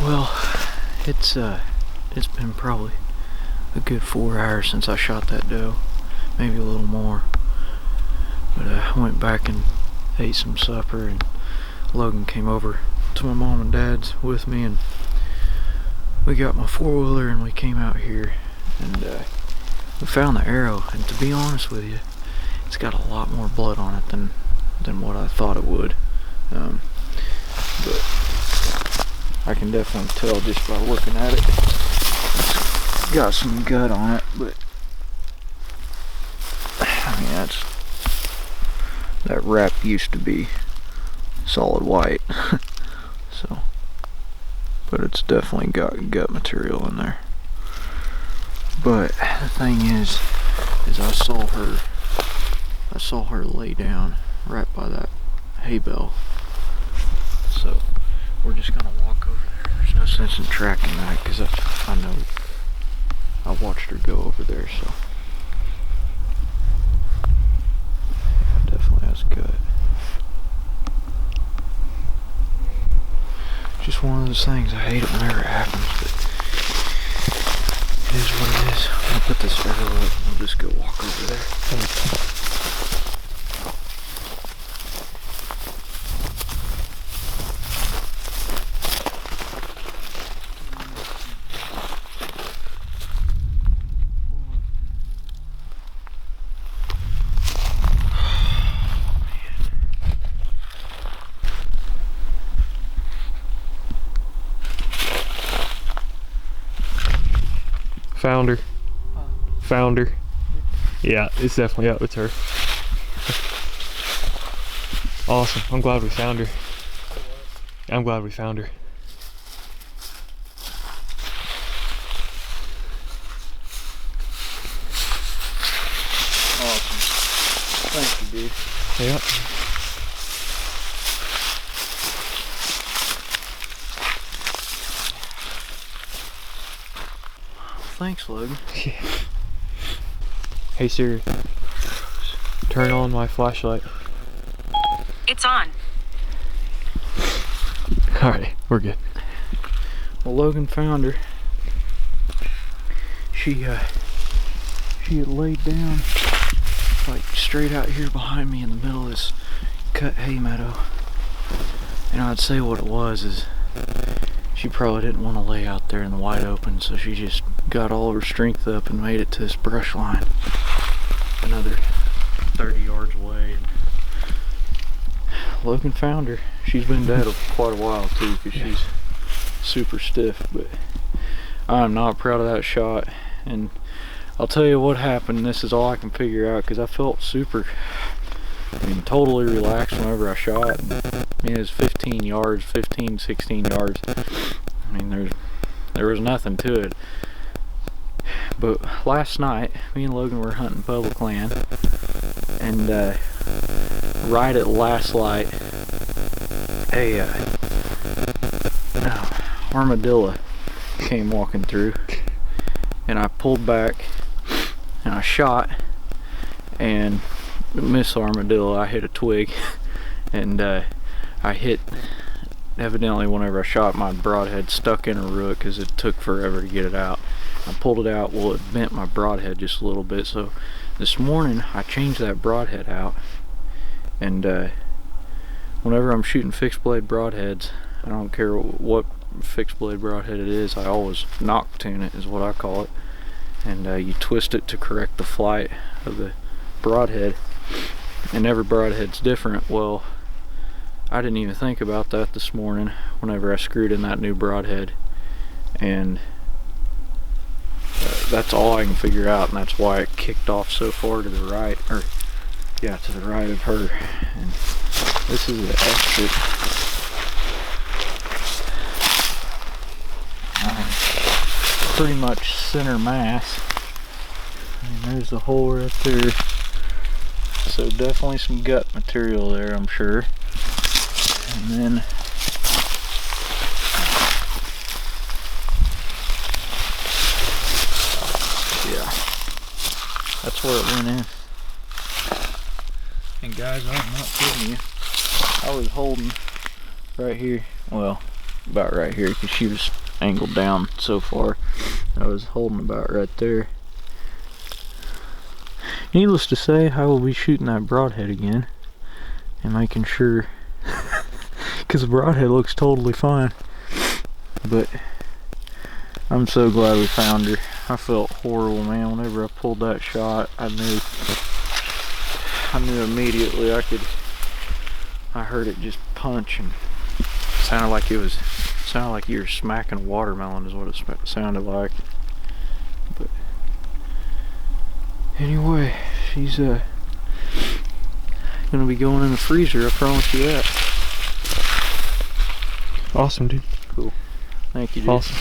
Well, it's been probably a good 4 hours since I shot that doe, maybe a little more. But I went back and ate some supper, and Logan came over to my mom and dad's with me, and we got my four-wheeler and we came out here, and we found the arrow. And to be honest with you, it's got a lot more blood on it than what I thought it would. But I can definitely tell just by looking at it. It's got some gut on it, but I mean, that wrap used to be solid white. So, but it's definitely got gut material in there. But the thing is I saw her lay down right by that hay bale. So we're just gonna walk over there. There's no sense in tracking that because I know I watched her go over there. So yeah, definitely has gut. Just one of those things. I hate it whenever it happens, but it is what it is. I'm gonna put this arrow up and we'll just go walk over there. Found her. Found her. Yeah, it's definitely up. It's her. Awesome. I'm glad we found her. I'm glad we found her. Awesome. Thank you, dude. Yeah. Thanks, Logan. Hey Siri, turn on my flashlight. It's on. Alright, we're good. Well, Logan found her. She had laid down like straight out here behind me in the middle of this cut hay meadow. And I'd say what it was is she probably didn't want to lay out there in the wide open, so she just got all of her strength up and made it to this brush line another 30 yards away. And Logan found her. She's been dead for quite a while too, because she's super stiff, but I'm not proud of that shot. And I'll tell you what happened. This is all I can figure out, because I felt totally relaxed whenever I shot. I mean, it was 15 yards, 15, 16 yards. I mean, there was nothing to it. But last night, me and Logan were hunting public land, and right at last light, a armadillo came walking through, and I pulled back and I shot, and miss armadillo. I hit a twig, and I hit, evidently whenever I shot, my broadhead stuck in a root because it took forever to get it out. I pulled it out, well, it bent my broadhead just a little bit, so this morning I changed that broadhead out, and whenever I'm shooting fixed blade broadheads, I don't care what fixed blade broadhead it is, I always knock tune it, is what I call it. And you twist it to correct the flight of the broadhead, and every broadhead's different. Well, I didn't even think about that this morning whenever I screwed in that new broadhead, and that's all I can figure out, and that's why it kicked off so far to the right, or yeah, to the right of her. And this is the exit. Pretty much center mass. I mean, there's the hole right there. So definitely some gut material there, I'm sure. And then yeah, that's where it went in. And guys, I'm not kidding you. I was holding right here. Well, about right here because she was angled down so far. I was holding about right there. Needless to say, I will be shooting that broadhead again and making sure, because the broadhead looks totally fine. But I'm so glad we found her. I felt horrible, man. Whenever I pulled that shot, I knew immediately I heard it just punch, and sounded like you were smacking a watermelon is what it sounded like. But anyway, she's gonna be going in the freezer, I promise you that. Awesome, dude. Cool. Thank you, dude. Awesome.